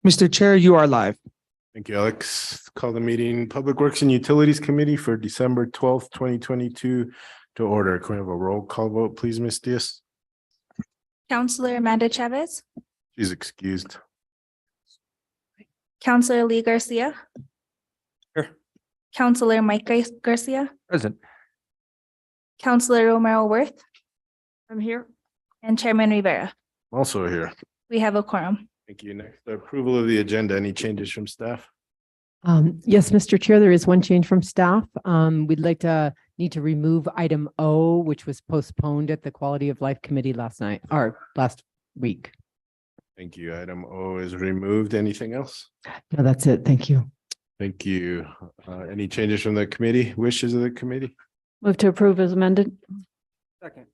Mr. Chair, you are live. Thank you, Alex. Call the meeting Public Works and Utilities Committee for December 12th, 2022 to order. Can we have a roll call vote, please, Ms. Diaz? Counselor Amanda Chavez, She's excused. Counselor Lee Garcia. Here. Counselor Mike Garcia, Present. Counselor Romero Worth, I'm here. and Chairman Rivera. Also here. We have a quorum. Thank you. Next, the approval of the agenda. Any changes from staff? Yes, Mr. Chair, there is one change from staff. We'd like to need to remove item O, which was postponed at the Quality of Life Committee last week. Thank you. Item O is removed. Anything else? No, that's it. Thank you. Thank you. Any changes from the committee? Wishes of the committee? Move to approve as amended. Second.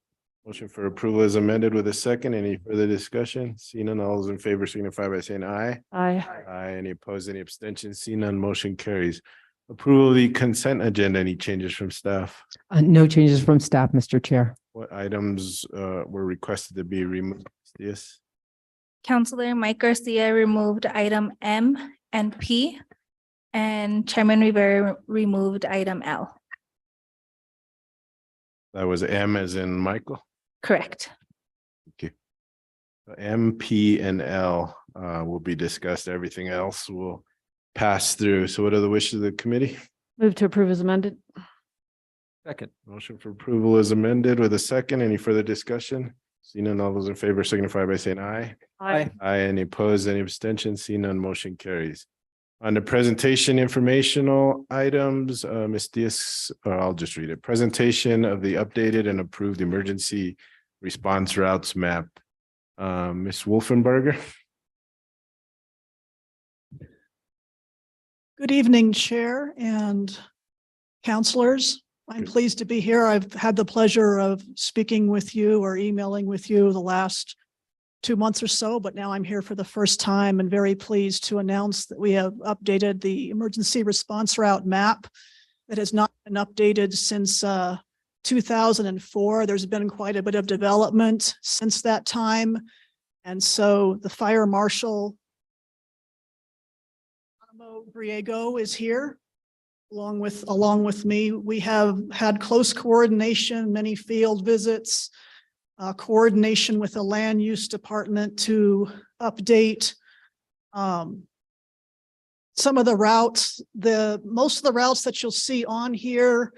Motion for approval is amended with a second. Any further discussion? Seeing none, all those in favor signify by saying aye. Aye. Aye. Any opposed, any abstentions? Seeing none, motion carries. Approval of the consent agenda. Any changes from staff? No changes from staff, Mr. Chair. What items were requested to be removed? Yes. Counselor Mike Garcia removed item M and P, and Chairman Rivera removed item L. That was M as in Michael. Correct. M, P, and L will be discussed. Everything else will pass through. So what are the wishes of the committee? Move to approve as amended. Second. Motion for approval is amended with a second. Any further discussion? Seeing none, all those in favor signify by saying aye. Aye. Aye. Any opposed, any abstentions? Seeing none, motion carries. On the presentation informational items, Ms. Diaz, I'll just read it. Presentation of the updated and approved emergency response routes map. Ms. Wolfenbarger. Good evening, Chair and councilors. I'm pleased to be here. I've had the pleasure of speaking with you or emailing with you the last 2 months or so, but now I'm here for the first time and very pleased to announce that we have updated the emergency response route map that has not been updated since 2004. There's been quite a bit of development since that time. And so the fire marshal Griego is here along with me. We have had close coordination, many field visits, coordination with the land use department to update some of the routes. Most of the routes that you'll see on here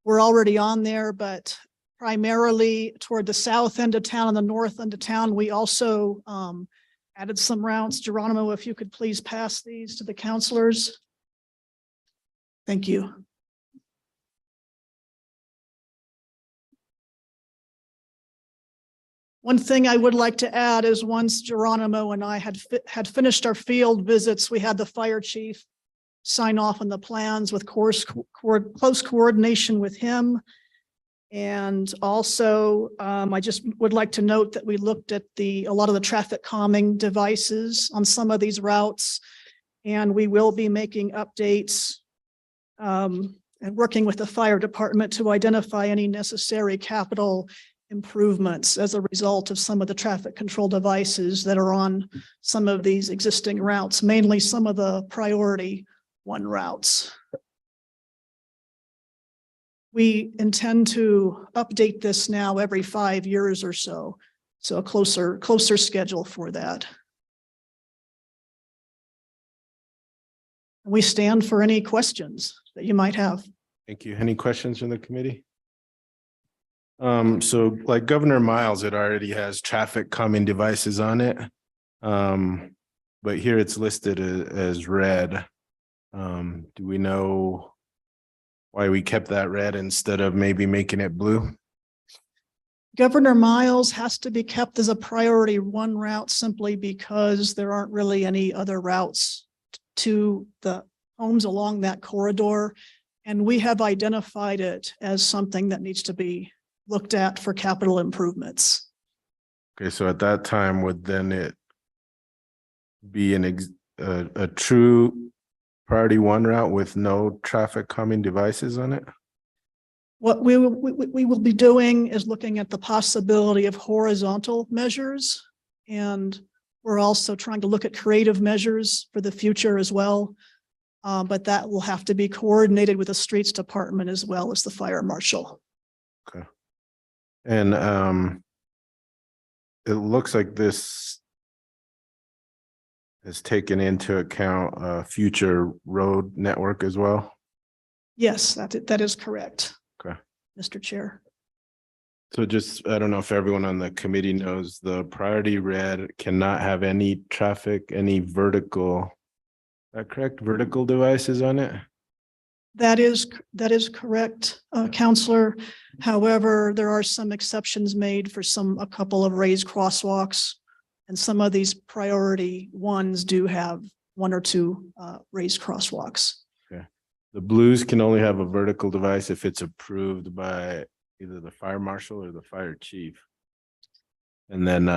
were already on there, but primarily toward the south end of town and the north end of town, we also added some routes. Geronimo, if you could please pass these to the counselors. Thank you. One thing I would like to add is once Geronimo and I had finished our field visits, we had the fire chief sign off on the plans with close coordination with him. And also, I just would like to note that we looked at a lot of the traffic calming devices on some of these routes, and we will be making updates and working with the fire department to identify any necessary capital improvements as a result of some of the traffic control devices that are on some of these existing routes, mainly some of the priority 1 routes. We intend to update this now every 5 years or so. So a closer schedule for that. We stand for any questions that you might have. Thank you. Any questions from the committee? So like Governor Miles, it already has traffic calming devices on it. But here it's listed as red. Do we know why we kept that red instead of maybe making it blue? Governor Miles has to be kept as a priority 1 route simply because there aren't really any other routes to the homes along that corridor. And we have identified it as something that needs to be looked at for capital improvements. Okay, so at that time, would then it be a true priority 1 route with no traffic calming devices on it? What we will be doing is looking at the possibility of horizontal measures. And We're also trying to look at creative measures for the future as well. But that will have to be coordinated with the streets department as well as the fire marshal. And it looks like this has taken into account future road network as well. Yes, that is correct. Okay. Mr. Chair. So just, I don't know if everyone on the committee knows, the priority red cannot have any traffic, any vertical, is that correct? Vertical devices on it? That is correct, Counselor. However, there are some exceptions made for a couple of raised crosswalks. And some of these priority ones do have one or two raised crosswalks. Okay. The blues can only have a vertical device if it's approved by either the fire marshal or the fire chief. And then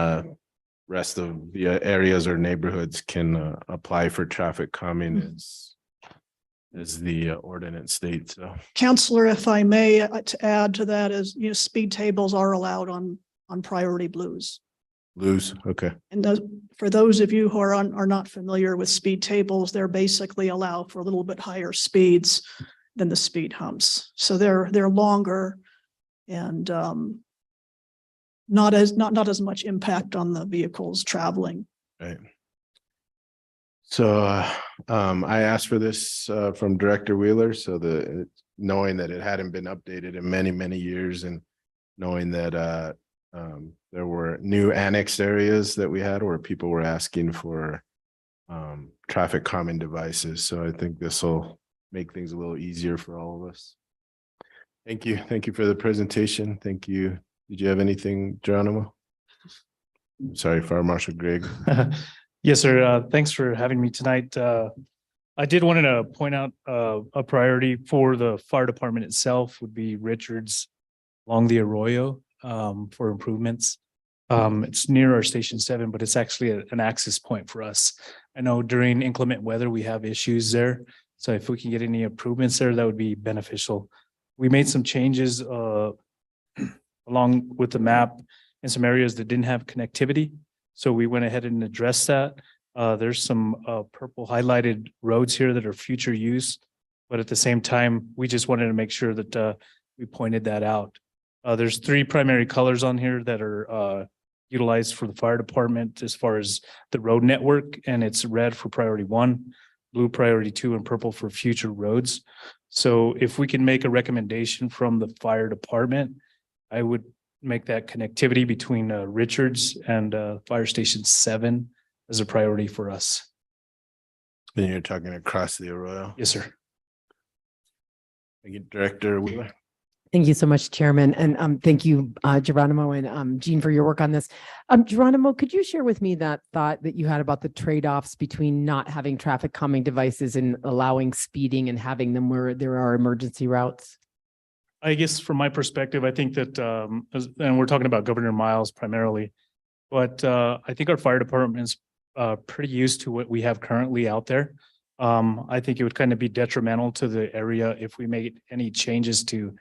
rest of the areas or neighborhoods can apply for traffic calming as the ordinance states. So Counselor, if I may, to add to that is, speed tables are allowed on priority blues. blues, okay. And for those of you who are not familiar with speed tables, they're basically allow for a little bit higher speeds than the speed humps. So they're longer and not as much impact on the vehicles traveling. Right. So I asked for this from Director Wheeler, so knowing that it hadn't been updated in many, many years, and knowing that there were new annexed areas that we had where people were asking for traffic calming devices. So I think this will make things a little easier for all of us. Thank you. Thank you for the presentation. Thank you. Did you have anything, Geronimo? Sorry, Fire Marshal Greg. Yes, sir. Thanks for having me tonight. I did want to point out a priority for the fire department itself would be Richards along the Arroyo for improvements. It's near our Station 7, but it's actually an access point for us. I know during inclement weather, we have issues there. So if we can get any improvements there, that would be beneficial. We made some changes along with the map in some areas that didn't have connectivity. So we went ahead and addressed that. There's some purple highlighted roads here that are future use. But at the same time, we just wanted to make sure that we pointed that out. There's 3 primary colors on here that are utilized for the fire department as far as the road network, and it's red for priority 1, blue priority 2, and purple for future roads. So if we can make a recommendation from the fire department, I would make that connectivity between Richards and Fire Station 7 as a priority for us. And you're talking across the Arroyo. Yes, sir. Thank you, Director Wheeler. Thank you so much, Chairman. And thank you, Geronimo and Jean, for your work on this. Geronimo, could you share with me that thought that you had about the trade-offs between not having traffic calming devices and allowing speeding and having them where there are emergency routes? I guess from my perspective, I think that, and we're talking about Governor Miles primarily, but I think our fire department is pretty used to what we have currently out there. I think it would kind of be detrimental to the area if we made any changes to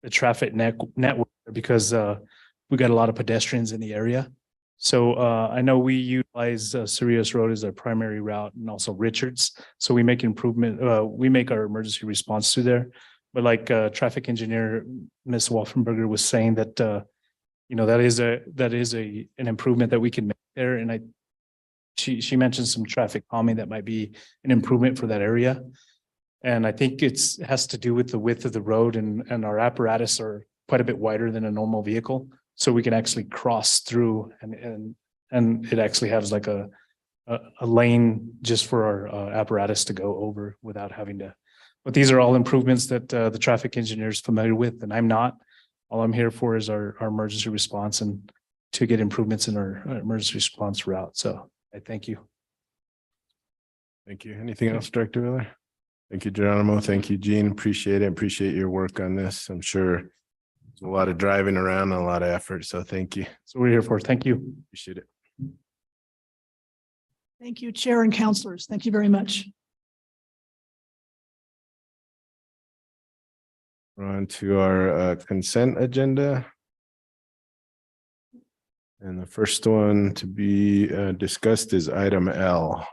the traffic network because we got a lot of pedestrians in the area. So I know we utilize Sirius Road as our primary route and also Richards. So we make we make our emergency response through there. But like traffic engineer, Ms. Wolfenberger was saying that, that is an improvement that we can make there. And she mentioned some traffic calming that might be an improvement for that area. And I think it has to do with the width of the road and our apparatus are quite a bit wider than a normal vehicle. So we can actually cross through and it actually has like a lane just for our apparatus to go over without having to. But these are all improvements that the traffic engineer is familiar with, and I'm not. All I'm here for is our emergency response and to get improvements in our emergency response route. So I thank you. Thank you. Anything else, Director Wheeler? Thank you, Geronimo. Thank you, Jean. Appreciate it. Appreciate your work on this. I'm sure there's a lot of driving around and a lot of effort. So thank you. So we're here for. Thank you. Appreciate it. Thank you, Chair and Councilors. Thank you very much. We're on to our consent agenda. And the first one to be discussed is item L.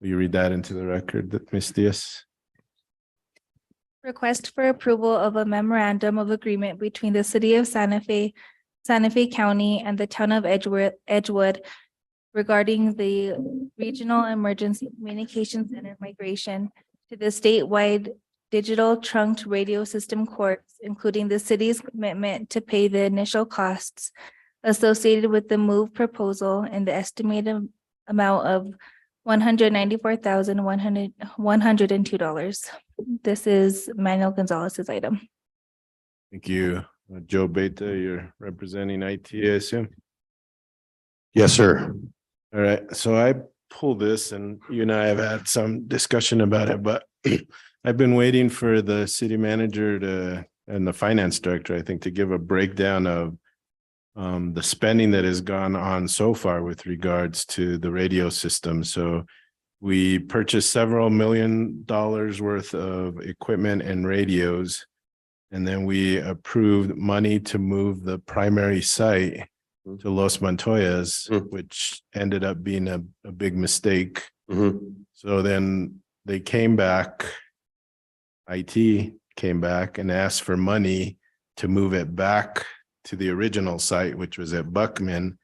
Will you read that into the record, Ms. Diaz? Request for approval of a memorandum of agreement between the city of Santa Fe County and the town of Edgewood regarding the Regional Emergency Communication Center migration to the statewide digital trunked radio system course, including the city's commitment to pay the initial costs associated with the move proposal and the estimated amount of $194,102. This is Manuel Gonzalez's item. Thank you. Joe Beta, you're representing IT, I assume? Yes, sir. All right, so I pulled this and you and I have had some discussion about it, but I've been waiting for the city manager and the finance director, I think, to give a breakdown of the spending that has gone on so far with regards to the radio system. So we purchased several $1 million worth of equipment and radios. And then we approved money to move the primary site to Los Montoyas, which ended up being a big mistake. So then they came back, IT came back and asked for money to move it back to the original site, which was at Buckman,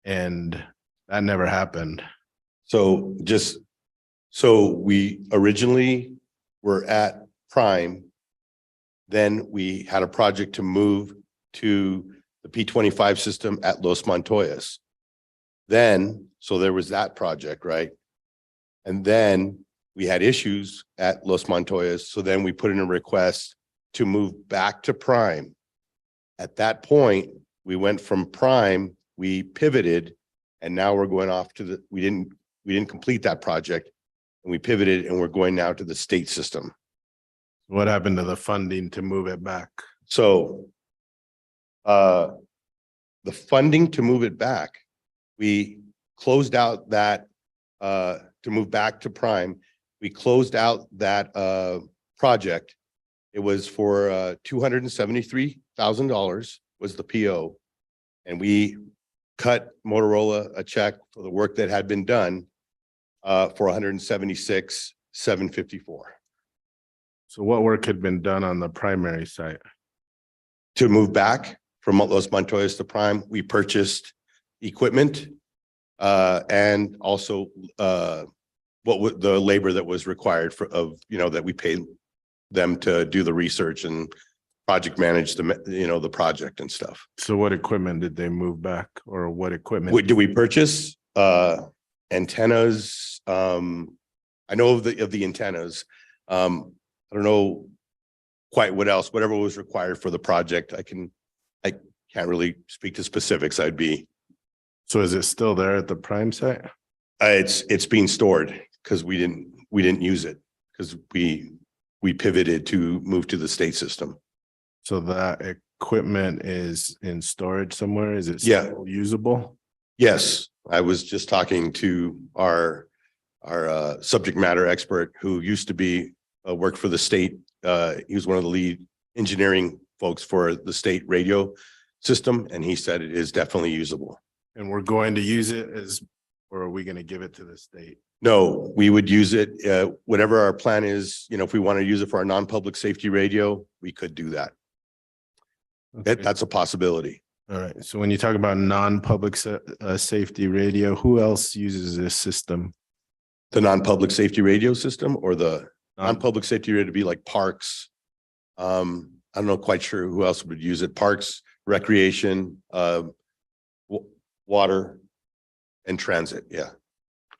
and that never happened. So we originally were at Prime. Then we had a project to move to the P25 system at Los Montoyas. So there was that project, right? And then we had issues at Los Montoyas. So then we put in a request to move back to Prime. At that point, we went from Prime, we pivoted, and now we're going off to we didn't complete that project. And we pivoted and we're going now to the state system. What happened to the funding to move it back? So the funding to move it back, we closed out that to move back to Prime. We closed out that project. It was for $273,000 was the PO. And we cut Motorola a check for the work that had been done for $176,754. So what work had been done on the primary site? To move back from Los Montoyas to Prime, we purchased equipment and also what would the labor that was required that we paid them to do the research and project manage the project and stuff. So what equipment did they move back, or what equipment? Did we purchase antennas? I know of the antennas. I don't know quite what else, whatever was required for the project. I can't really speak to specifics. So is it still there at the Prime site? It's being stored because we didn't use it because we pivoted to move to the state system. So that equipment is in storage somewhere? Is it Yeah. still usable? Yes, I was just talking to our subject matter expert who used to be worked for the state. He was one of the lead engineering folks for the state radio system, and he said it is definitely usable. And we're going to use it or are we going to give it to the state? No, we would use it, whatever our plan is, if we want to use it for our non-public safety radio, we could do that. Okay. That's a possibility. All right. So when you talk about non-public safety radio, who else uses this system? The non-public safety radio system or the non-public safety radio to be like parks. I'm not quite sure who else would use it. Parks, recreation, water and transit. Yeah.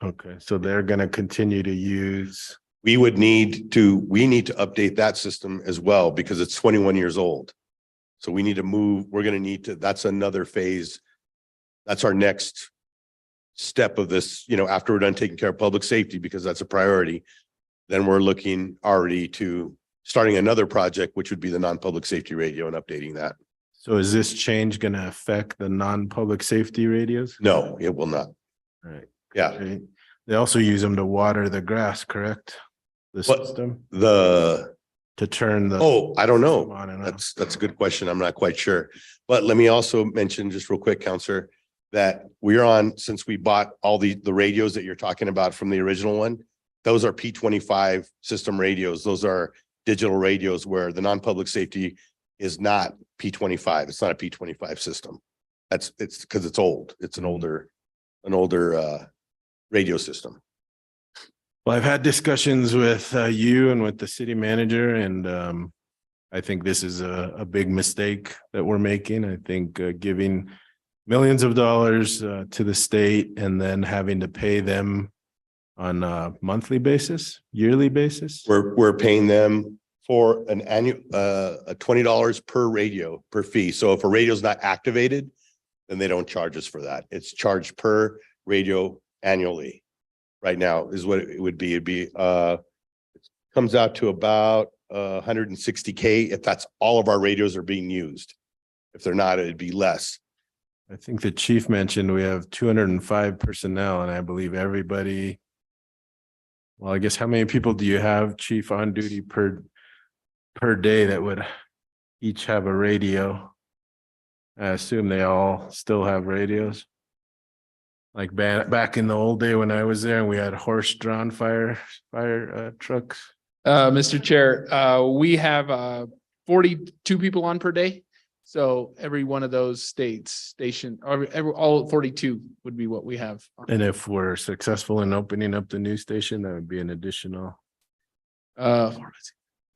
Okay. So they're going to continue to use. We need to update that system as well because it's 21 years old. So we need to move. We're going to need to, that's another phase. That's our next step of this, after we're done taking care of public safety, because that's a priority. Then we're looking already to starting another project, which would be the non-public safety radio and updating that. So is this change going to affect the non-public safety radios? No, it will not. All right. Yeah. Okay. They also use them to water the grass, correct? The What? system To turn the. I don't know. On and off. That's a good question. I'm not quite sure. But let me also mention just real quick, Counselor, that we're on, since we bought all the radios that you're talking about from the original one, those are P25 system radios. Those are digital radios where the non-public safety is not P25. It's not a P25 system. It's because it's old. It's an older radio system. Well, I've had discussions with you and with the city manager, and I think this is a big mistake that we're making. I think giving millions of dollars to the state and then having to pay them on a monthly basis, yearly basis. We're paying them for an annual $20 per radio per fee. So if a radio is not activated, then they don't charge us for that. It's charged per radio annually. Right now is what it would be. It'd be it comes out to about $160K if that's all of our radios are being used. If they're not, it'd be less. I think the chief mentioned we have 205 personnel, and I believe everybody. Well, I guess how many people do you have, chief, on duty per day that would each have a radio? I assume they all still have radios. Like back in the old day when I was there and we had horse-drawn fire trucks. Mr. Chair, we have 42 people on per day. So every one of those station, or all 42 would be what we have. And if we're successful in opening up the new station, that would be an additional. About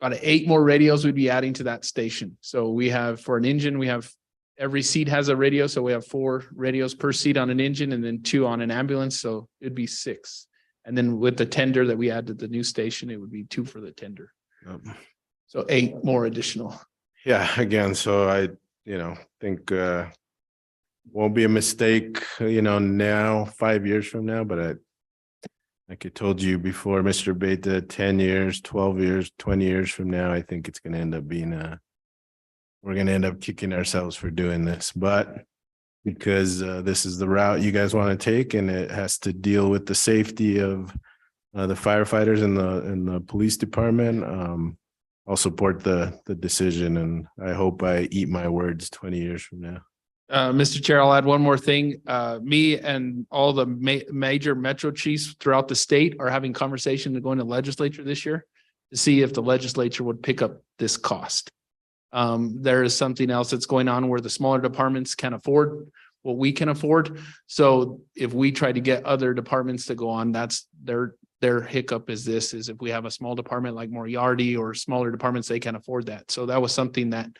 8 more radios we'd be adding to that station. So we have, for an engine, we have, every seat has a radio. So we have 4 radios per seat on an engine and then 2 on an ambulance. So it'd be 6. And then with the tender that we add to the new station, it would be 2 for the tender. So 8 more additional. Yeah, again, so I, think won't be a mistake, now, 5 years from now, but like I told you before, Mr. Beta, 10 years, 12 years, 20 years from now, I think it's going to end up being we're going to end up kicking ourselves for doing this, but because this is the route you guys want to take and it has to deal with the safety of the firefighters and the police department, I'll support the decision, and I hope I eat my words 20 years from now. Mr. Chair, I'll add one more thing. Me and all the major metro chiefs throughout the state are having conversation to go into legislature this year to see if the legislature would pick up this cost. There is something else that's going on where the smaller departments can afford what we can afford. So if we try to get other departments to go on, that's their hiccup is if we have a small department like Moriarty or smaller departments, they can't afford that. So that was something that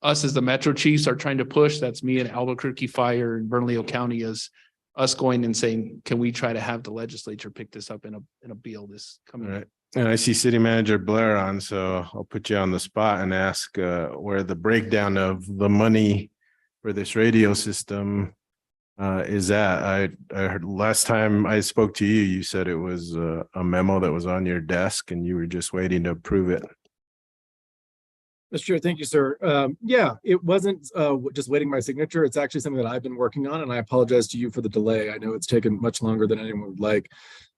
us as the Metro Chiefs are trying to push. That's me and Albuquerque Fire and Bernalillo County, as us going and saying, can we try to have the legislature pick this up in a bill this coming? All right. And I see City Manager Blair on, so I'll put you on the spot and ask where the breakdown of the money for this radio system is at. I heard last time I spoke to you, you said it was a memo that was on your desk and you were just waiting to approve it. Mr. Chair, thank you, sir. Yeah, it wasn't just waiting my signature. It's actually something that I've been working on, and I apologize to you for the delay. I know it's taken much longer than anyone would like.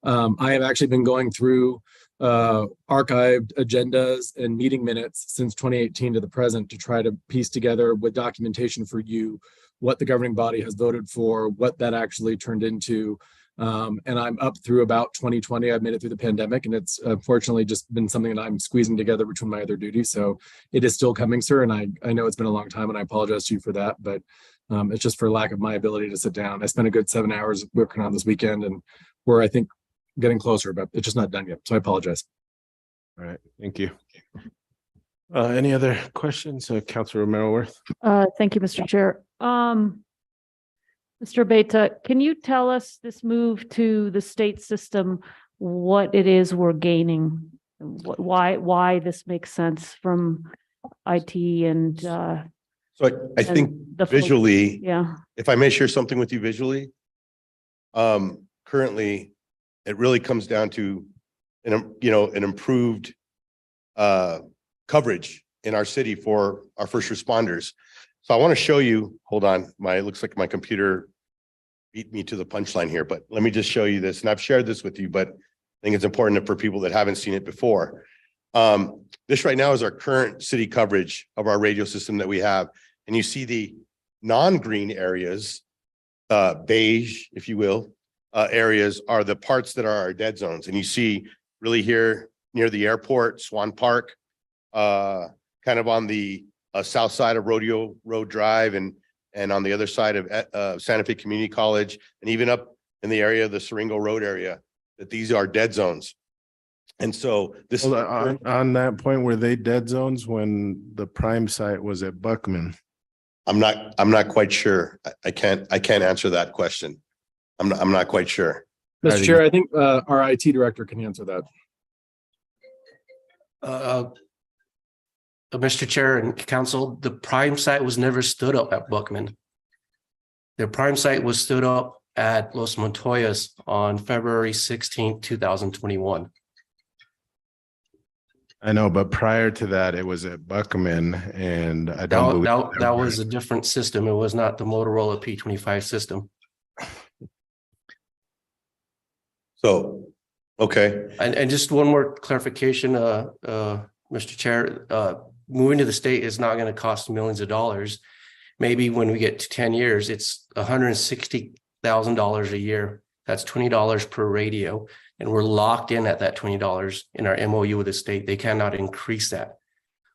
I have actually been going through archived agendas and meeting minutes since 2018 to the present to try to piece together with documentation for you what the governing body has voted for, what that actually turned into. And I'm up through about 2020. I've made it through the pandemic, and it's unfortunately just been something that I'm squeezing together between my other duties. So it is still coming, sir. And I know it's been a long time, and I apologize to you for that, but it's just for lack of my ability to sit down. I spent a good 7 hours working on this weekend, and we're, I think, getting closer, but it's just not done yet. So I apologize. All right, thank you. Any other questions? Councilor Romero Worth? Thank you, Mr. Chair. Mr. Beta, can you tell us this move to the state system, what it is we're gaining? Why this makes sense from IT and So I think the visually, yeah. if I may share something with you visually, currently, it really comes down to an improved coverage in our city for our first responders. So I want to show you, hold on, it looks like my computer beat me to the punchline here, but let me just show you this. And I've shared this with you, but I think it's important for people that haven't seen it before. This right now is our current city coverage of our radio system that we have. And you see the non-green areas beige, if you will, areas are the parts that are our dead zones. And you see really here near the airport, Swan Park, kind of on the south side of Rodeo Road Drive and on the other side of Santa Fe Community College, and even up in the area of the Siringo Road area, that these are dead zones. And so this. Hold on that point, were they dead zones when the prime site was at Buckman? I'm not quite sure. I can't answer that question. I'm not quite sure. Mr. Chair, I think our IT director can answer that. Mr. Chair and Council, the prime site was never stood up at Buckman. The prime site was stood up at Los Montoyas on February 16th, 2021. I know, but prior to that, it was at Buckman, and I don't believe That was a different system. It was not the Motorola P25 system. So, okay. And just one more clarification, Mr. Chair, moving to the state is not going to cost millions of dollars. Maybe when we get to 10 years, it's $160,000 a year. That's $20 per radio. And we're locked in at that $20 in our MOU with the state. They cannot increase that.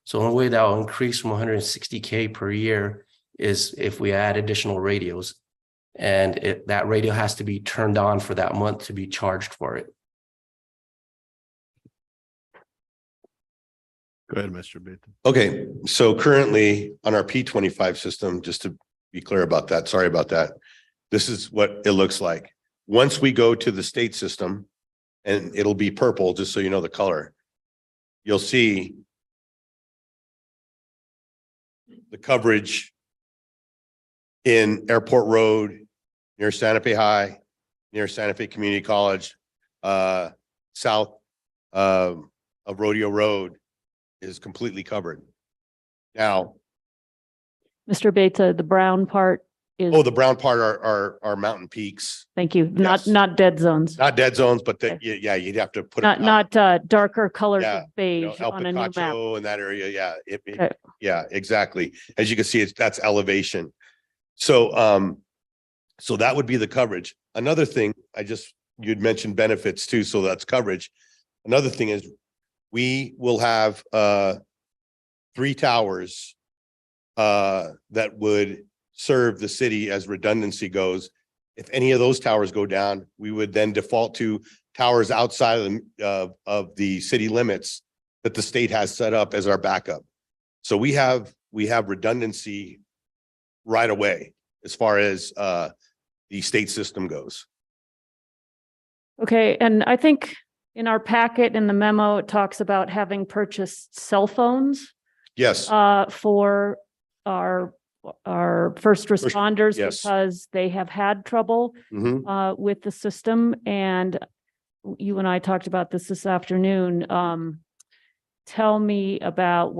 So the only way that will increase from 160K per year is if we add additional radios. And that radio has to be turned on for that month to be charged for it. Go ahead, Mr. Beta. Okay, so currently on our P25 system, just to be clear about that, sorry about that. This is what it looks like. Once we go to the state system, and it'll be purple, just so you know the color, you'll see the coverage in Airport Road, near Santa Fe High, near Santa Fe Community College, south of Rodeo Road is completely covered. Now, Mr. Beta, the brown part is, oh, the brown part are mountain peaks, thank you, yes. not dead zones. not dead zones, but Okay. yeah, you'd have to put it Not darker colors Yeah, of beige El on a new map. Picacho and that area. Yeah, Okay. yeah, exactly. As you can see, that's elevation. So, so that would be the coverage. Another thing, you'd mentioned benefits too, so that's coverage. Another thing is we will have 3 towers that would serve the city as redundancy goes. If any of those towers go down, we would then default to towers outside of the city limits that the state has set up as our backup. So we have redundancy right away as far as the state system goes. Okay, and I think in our packet in the memo, it talks about having purchased cell phones Yes, for our first responders yes. because they have had trouble mhm. with the system. And you and I talked about this afternoon. Tell me about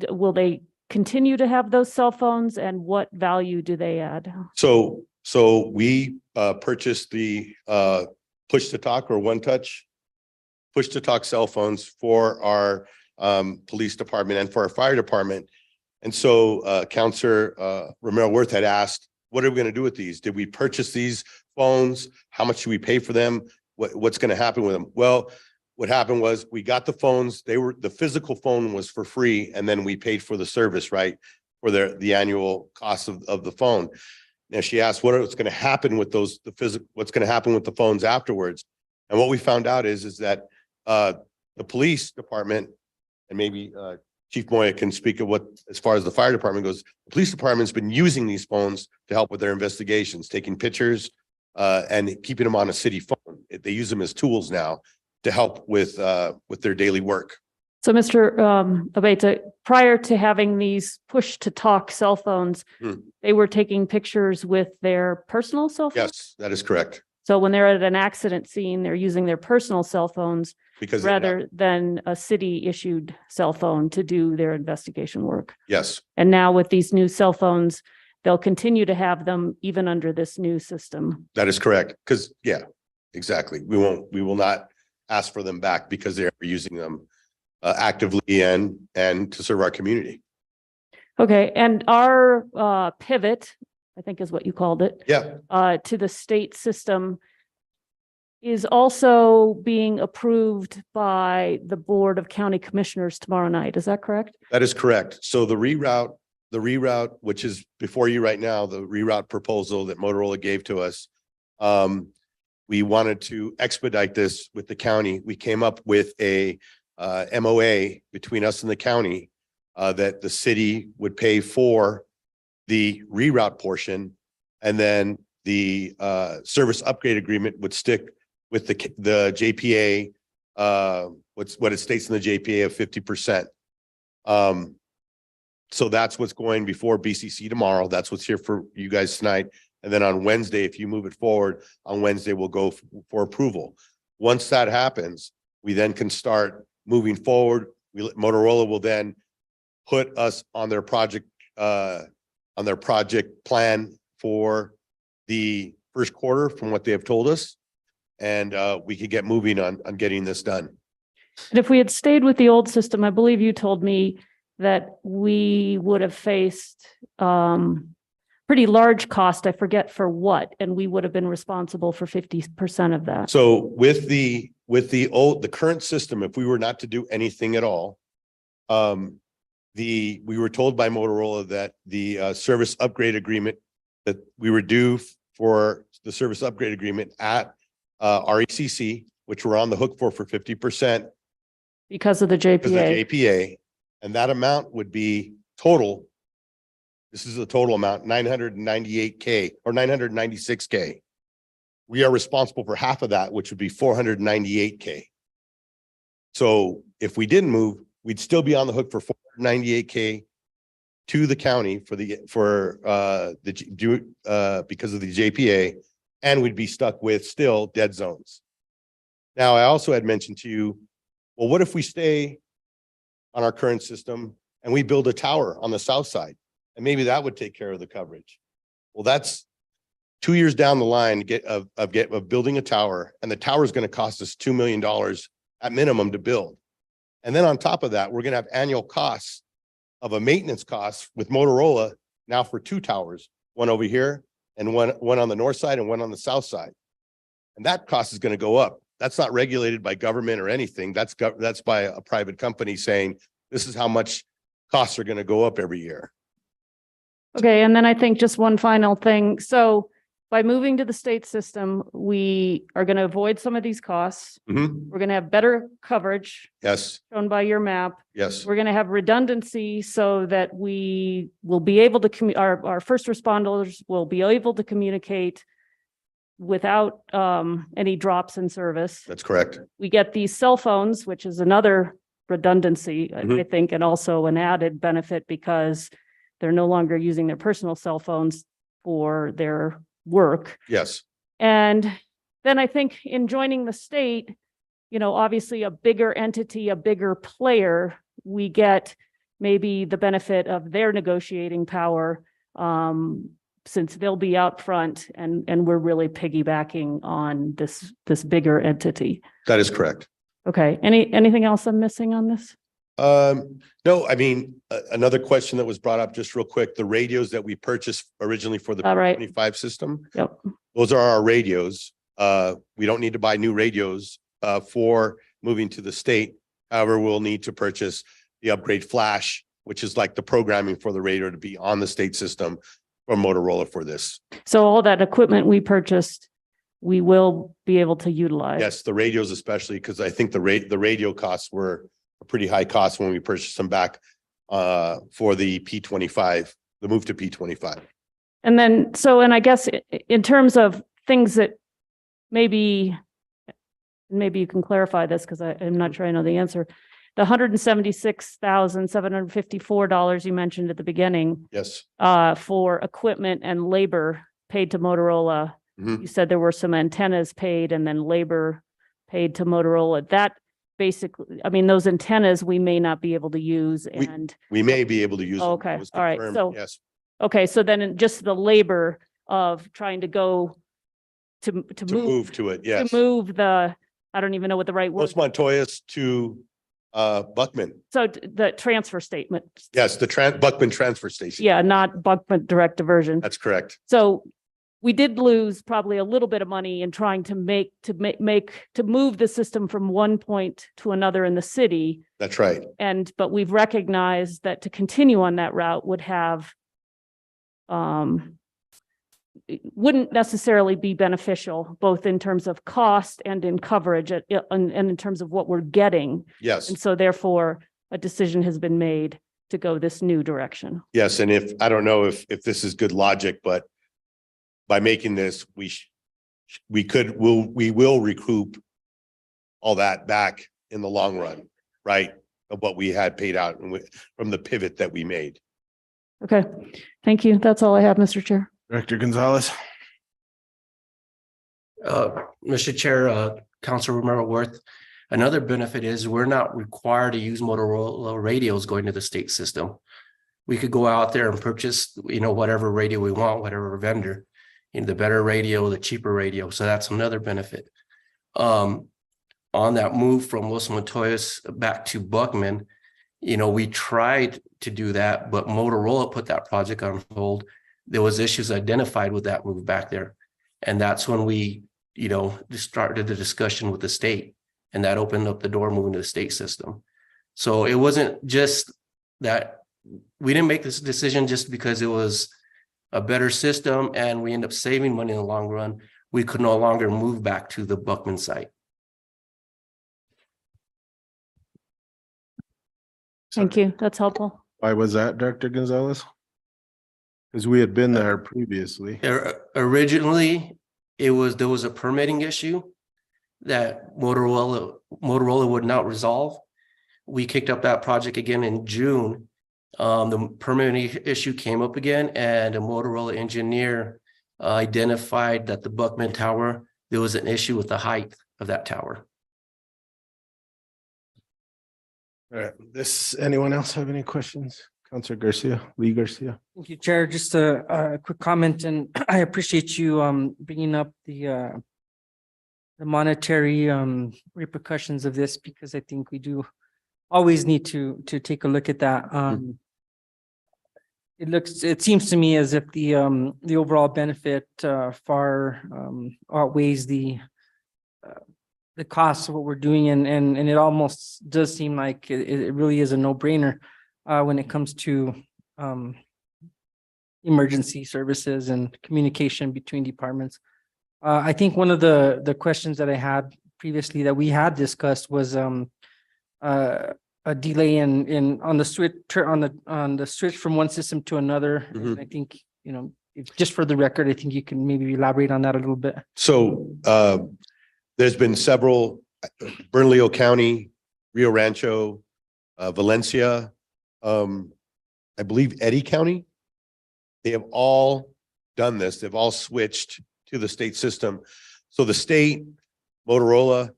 will they continue to have those cell phones and what value do they add? So we purchased the push to talk or one touch push to talk cell phones for our police department and for our fire department. And so Counselor Romero Worth had asked, what are we going to do with these? Did we purchase these phones? How much do we pay for them? What's going to happen with them? Well, what happened was we got the phones. The physical phone was for free, and then we paid for the service, right? For the annual cost of the phone. Now she asked what's going to happen with those, what's going to happen with the phones afterwards. And what we found out is that the police department, and maybe Chief Moya can speak of as far as the fire department goes, the police department's been using these phones to help with their investigations, taking pictures and keeping them on a city phone. They use them as tools now to help with their daily work. So Mr. Abeta, prior to having these push to talk cell phones, they were taking pictures with their personal cell phones? Yes, that is correct. So when they're at an accident scene, they're using their personal cell phones Because rather than a city issued cell phone to do their investigation work. yes, And now with these new cell phones, they'll continue to have them even under this new system. that is correct. Because yeah, exactly. We will not ask for them back because they're using them actively and to serve our community. Okay, and our pivot I think is what you called it, Yeah, to the state system is also being approved by the Board of County Commissioners tomorrow night. Is that correct? that is correct. So the reroute, which is before you right now, the reroute proposal that Motorola gave to us. We wanted to expedite this with the county. We came up with a MOA between us and the county that the city would pay for the reroute portion, and then the service upgrade agreement would stick with the JPA, what it states in the JPA of 50%. So that's what's going before BCC tomorrow. That's what's here for you guys tonight. And then on Wednesday, if you move it forward, on Wednesday, we'll go for approval. Once that happens, we then can start moving forward. Motorola will then put us on their project plan for the first quarter from what they have told us. And we could get moving on getting this done. And if we had stayed with the old system, I believe you told me that we would have faced pretty large cost. I forget for what, and we would have been responsible for 50% of that. So with the current system, if we were not to do anything at all, we were told by Motorola that the service upgrade agreement that we were due for the service upgrade agreement at RECC, which we're on the hook for 50%. Because of the Because of JPA. the JPA, and that amount would be total. This is the total amount, 998K or 996K. We are responsible for half of that, which would be 498K. So if we didn't move, we'd still be on the hook for 498K to the county because of the JPA, and we'd be stuck with still dead zones. Now, I also had mentioned to you, well, what if we stay on our current system and we build a tower on the south side? And maybe that would take care of the coverage. Well, that's 2 years down the line of building a tower, and the tower is going to cost us $2 million at minimum to build. And then on top of that, we're going to have annual costs of a maintenance cost with Motorola now for 2 towers, one over here and one on the north side and one on the south side. And that cost is going to go up. That's not regulated by government or anything. That's by a private company saying, this is how much costs are going to go up every year. Okay, and then I think just one final thing. So by moving to the state system, we are going to avoid some of these costs. Mhm. We're going to have better coverage Yes, shown by your map. yes, We're going to have redundancy so that we will be able to our first responders will be able to communicate without any drops in service. that's correct. We get these cell phones, which is another redundancy, I Mhm. think, and also an added benefit because they're no longer using their personal cell phones for their work. Yes, And then I think in joining the state, obviously a bigger entity, a bigger player, we get maybe the benefit of their negotiating power, since they'll be out front and we're really piggybacking on this bigger entity. that is correct. Okay, anything else I'm missing on this? No, I mean, another question that was brought up just real quick, the radios that we purchased originally for the All right. 25 system, Yep. those are our radios. We don't need to buy new radios for moving to the state. However, we'll need to purchase the upgrade flash, which is like the programming for the radio to be on the state system from Motorola for this. So all that equipment we purchased, we will be able to utilize. Yes, the radios especially, because I think the radio costs were a pretty high cost when we purchased them back for the P25, the move to P25. And then, and I guess in terms of things that maybe you can clarify this because I'm not sure I know the answer. The $176,754 you mentioned at the beginning Yes. for equipment and labor paid to Motorola. Mhm. You said there were some antennas paid and then labor paid to Motorola. That basically, I mean, those antennas we may not be able to use and. We may be able to use. them. Okay, It was all right, confirmed, so- Yes, Okay, so then just the labor of trying to go to to move to it, yes. to move the, I don't even know what the right word. Los Montoyas to Buckman. So the transfer statement. Yes, the Buckman Transfer Station. Yeah, not Buckman direct diversion. That's correct. So we did lose probably a little bit of money in trying to move the system from one point to another in the city. That's right. But we've recognized that to continue on that route would have it wouldn't necessarily be beneficial, both in terms of cost and in coverage and in terms of what we're getting. Yes. And so therefore, a decision has been made to go this new direction. Yes. And I don't know if this is good logic, but by making this, we will recoup all that back in the long run, right? Of what we had paid out from the pivot that we made. Okay, thank you. That's all I have, Mr. Chair. Director Gonzalez. Mr. Chair, Councilor Romero Worth, another benefit is we're not required to use Motorola radios going to the state system. We could go out there and purchase, whatever radio we want, whatever vendor, the better radio, the cheaper radio. So that's another benefit. On that move from Los Montoyas back to Buckman, we tried to do that, but Motorola put that project on hold. There was issues identified with that move back there. And that's when we, started the discussion with the state, and that opened up the door moving to the state system. So it wasn't just that we didn't make this decision just because it was a better system and we end up saving money in the long run. We could no longer move back to the Buckman site. Thank you. That's helpful. Why was that, Director Gonzalez? Because we had been there previously. Originally, there was a permitting issue that Motorola would not resolve. We kicked up that project again in June. The permitting issue came up again, and a Motorola engineer identified that the Buckman Tower, there was an issue with the height of that tower. All right, anyone else have any questions? Councilor Garcia, Lee Garcia. Thank you, Chair. Just a quick comment, and I appreciate you bringing up the monetary repercussions of this, because I think we do always need to take a look at that. It seems to me as if the overall benefit far outweighs the cost of what we're doing, and it almost does seem like it really is a no-brainer when it comes to emergency services and communication between departments. I think one of the questions that I had previously that we had discussed was a delay on the switch from one system to another. And I think, just for the record, I think you can maybe elaborate on that a little bit. So there's been several, Bernalillo County, Rio Rancho, Valencia, I believe Eddy County. They have all done this. They've all switched to the state system. So the state, Motorola,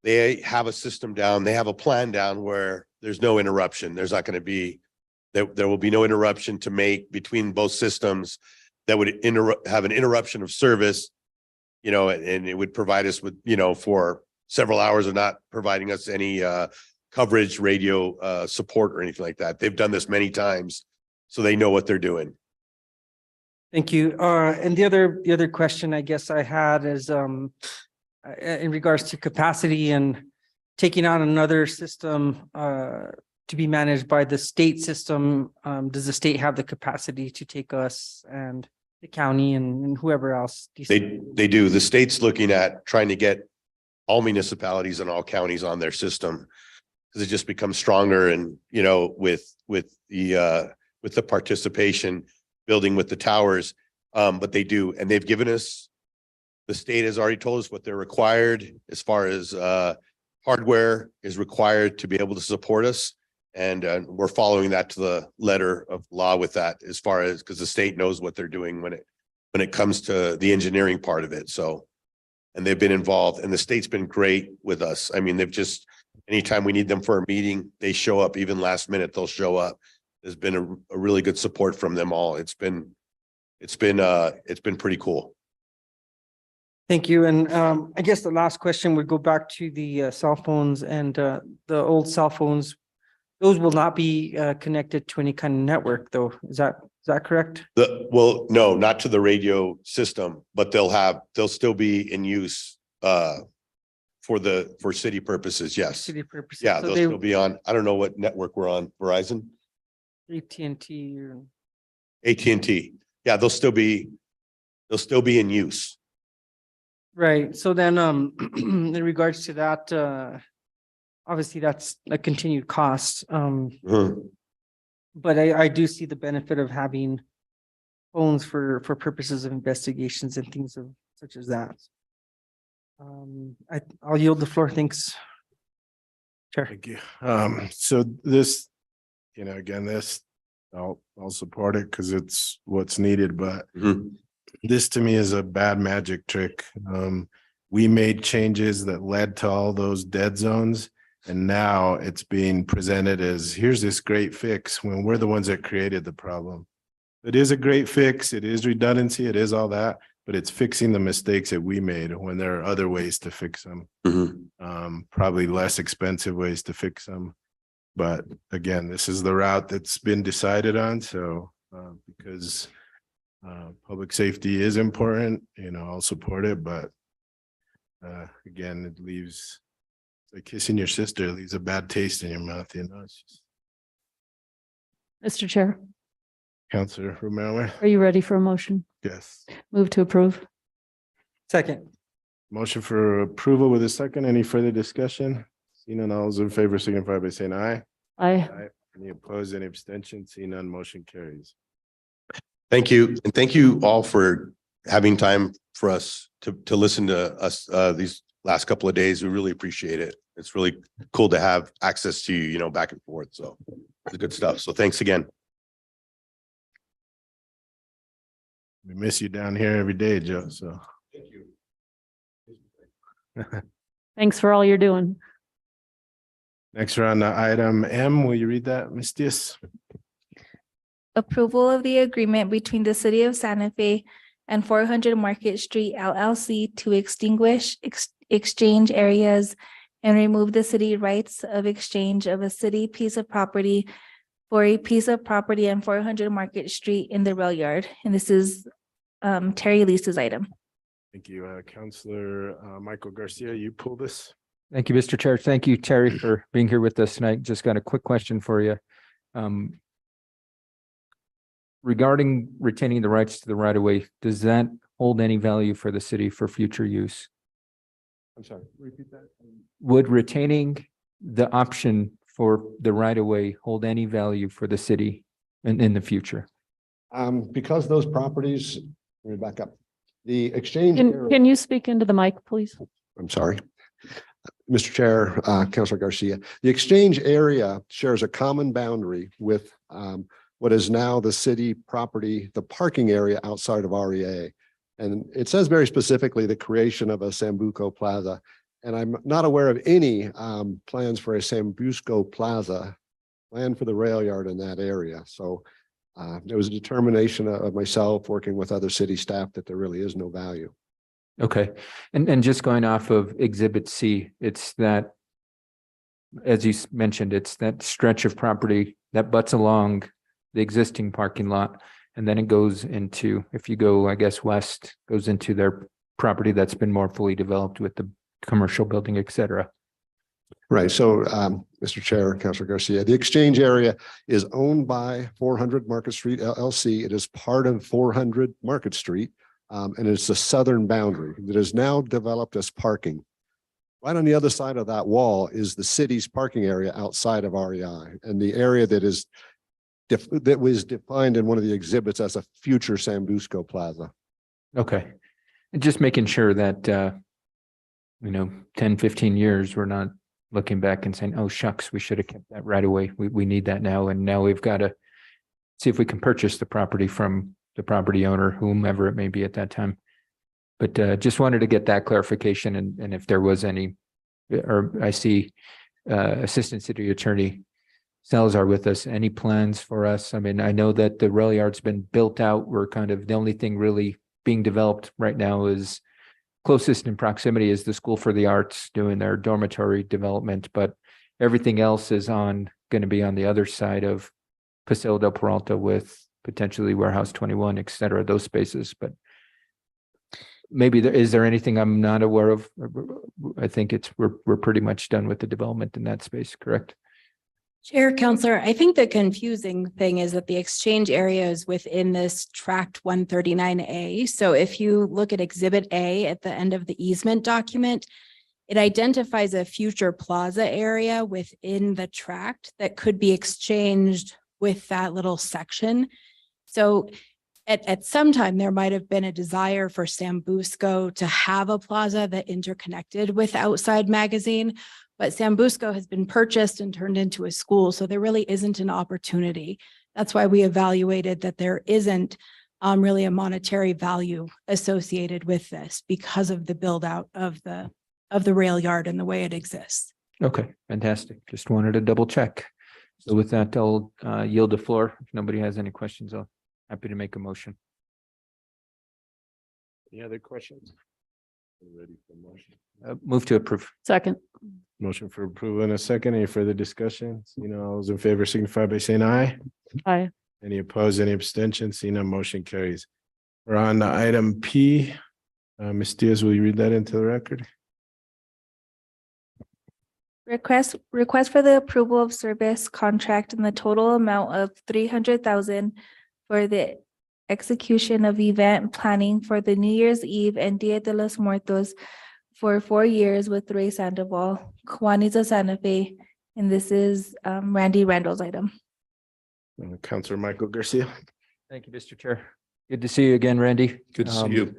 they have a system down. They have a plan down where there's no interruption. There's not going to be, there will be no interruption to make between both systems that would have an interruption of service, and it would provide us with, for several hours of not providing us any coverage, radio support or anything like that. They've done this many times, so they know what they're doing. Thank you. And the other question I guess I had is in regards to capacity and taking on another system to be managed by the state system. Does the state have the capacity to take us and the county and whoever else? They do. The state's looking at trying to get all municipalities and all counties on their system, because it just becomes stronger, and with the participation building with the towers. But they do, and they've given us, the state has already told us what they're required as far as hardware is required to be able to support us. And we're following that to the letter of law with that, as far as, because the state knows what they're doing when it comes to the engineering part of it. So, and they've been involved, and the state's been great with us. I mean, they've just, anytime we need them for a meeting, they show up. Even last minute, they'll show up. There's been a really good support from them all. It's been pretty cool. Thank you. And I guess the last question would go back to the cell phones and the old cell phones. Those will not be connected to any kind of network, though. Is that correct? Well, no, not to the radio system, but they'll still be in use for city purposes, yes. City purposes. Yeah, So they'll they still be on, I don't know what network we're on, Verizon, AT&T or AT&T. Yeah, they'll still be in use. right. So then in regards to that, obviously that's a continued cost. Mhm. But I do see the benefit of having phones for purposes of investigations and things of such as that. I'll yield the floor. Thanks. Chair. Thank you. So this, again, I'll support it because it's what's needed, but Mhm. this to me is a bad magic trick. We made changes that led to all those dead zones. And now it's being presented as, here's this great fix when we're the ones that created the problem. It is a great fix. It is redundancy. It is all that, but it's fixing the mistakes that we made when there are other ways to fix them. Mhm. Probably less expensive ways to fix them. But again, this is the route that's been decided on. So because public safety is important, I'll support it, but again, it leaves like kissing your sister, it leaves a bad taste in your mouth, It's just Mr. Chair, Councilor Romero. are you ready for a motion? Yes. Move to approve. Second. Motion for approval with a second. Any further discussion? Seeing none, all those in favor signify by saying aye. Aye. Any opposed, any abstention? Seeing none, motion carries. Thank you. And thank you all for having time for us to listen to us these last couple of days. We really appreciate it. It's really cool to have access to you, back and forth. So it's good stuff. So thanks again. We miss you down here every day, Joe, so. Thank you. Thanks for all you're doing. Next, we're on to item M. Will you read that, Ms. Diaz? Approval of the agreement between the city of Santa Fe and 400 Market Street LLC to extinguish exchange areas and remove the city rights of exchange of a city piece of property for a piece of property on 400 Market Street in the rail yard. And this is Terry Lisa's item. Thank you. Counselor Michael Garcia, you pull this? Thank you, Mr. Chair. Thank you, Terry, for being here with us tonight. Just got a quick question for you. Regarding retaining the rights to the right of way, does that hold any value for the city for future use? I'm sorry, repeat that. Would retaining the option for the right of way hold any value for the city in the future? Because those properties, let me back up. The exchange. Can you speak into the mic, please? I'm sorry. Mr. Chair, Councilor Garcia, the exchange area shares a common boundary with what is now the city property, the parking area outside of REA. And it says very specifically the creation of a Sambuco Plaza. And I'm not aware of any plans for a Sambuco Plaza planned for the rail yard in that area. So there was a determination of myself working with other city staff that there really is no value. Okay. And just going off of Exhibit C, it's that, as you mentioned, it's that stretch of property that butts along the existing parking lot. And then it goes into, if you go, I guess, west, goes into their property that's been more fully developed with the commercial building, et cetera. Right. So, Mr. Chair, Councilor Garcia, the exchange area is owned by 400 Market Street LLC. It is part of 400 Market Street. And it's the southern boundary that is now developed as parking. Right on the other side of that wall is the city's parking area outside of REI, and the area that is that was defined in one of the exhibits as a future Sambuco Plaza. Okay. And just making sure that, 10, 15 years, we're not looking back and saying, oh, shucks, we should have kept that right away. We need that now. And now we've got to see if we can purchase the property from the property owner, whomever it may be at that time. But just wanted to get that clarification, and if there was any, or I see Assistant City Attorney Salazar with us, any plans for us? I mean, I know that the rail yard's been built out. We're kind of, the only thing really being developed right now is closest in proximity is the School for the Arts doing their dormitory development, but everything else is going to be on the other side of Paseo del Peralta with potentially Warehouse 21, et cetera, those spaces. But maybe is there anything I'm not aware of? I think we're pretty much done with the development in that space, correct? Chair, Counselor, I think the confusing thing is that the exchange area is within this tract 139A. So if you look at Exhibit A at the end of the easement document, it identifies a future plaza area within the tract that could be exchanged with that little section. So at some time, there might have been a desire for Sambusco to have a plaza that interconnected with Outside Magazine, but Sambusco has been purchased and turned into a school, so there really isn't an opportunity. That's why we evaluated that there isn't really a monetary value associated with this because of the build out of the rail yard and the way it exists. Okay, fantastic. Just wanted to double check. So with that, I'll yield the floor. If nobody has any questions, I'll happy to make a motion. Any other questions? Ready for motion? Move to approve. Second. Motion for approval in a second. Any further discussion? All those in favor signify by saying aye. Aye. Any opposed, any abstentions? Seeing none, motion carries. We're on to item P. Ms. Diaz, will you read that into the record? Request for the approval of service contract in the total amount of 300,000 for the execution of event planning for the New Year's Eve and Dia de los Muertos for 4 years with Ray Sandoval, Kiwanis of Santa Fe. And this is Randy Randall's item. Councilor Michael Garcia. Thank you, Mr. Chair. Good to see you again, Randy. Good to see you.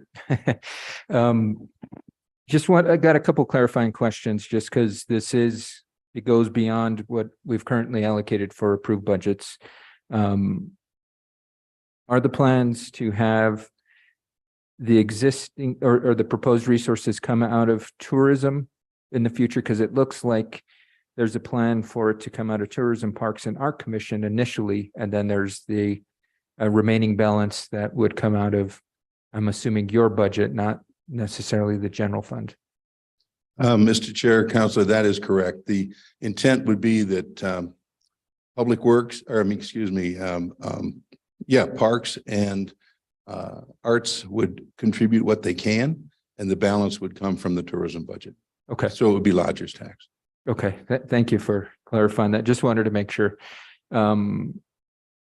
I got a couple clarifying questions just because it goes beyond what we've currently allocated for approved budgets. Are the plans to have the existing or the proposed resources come out of tourism in the future? Because it looks like there's a plan for it to come out of Tourism, Parks and Art Commission initially, and then there's the remaining balance that would come out of, I'm assuming, your budget, not necessarily the general fund. Mr. Chair, Councilor, that is correct. The intent would be that Public Works, Parks and Arts would contribute what they can, and the balance would come from the tourism budget. Okay. So it would be lodger's tax. Okay, thank you for clarifying that. Just wanted to make sure.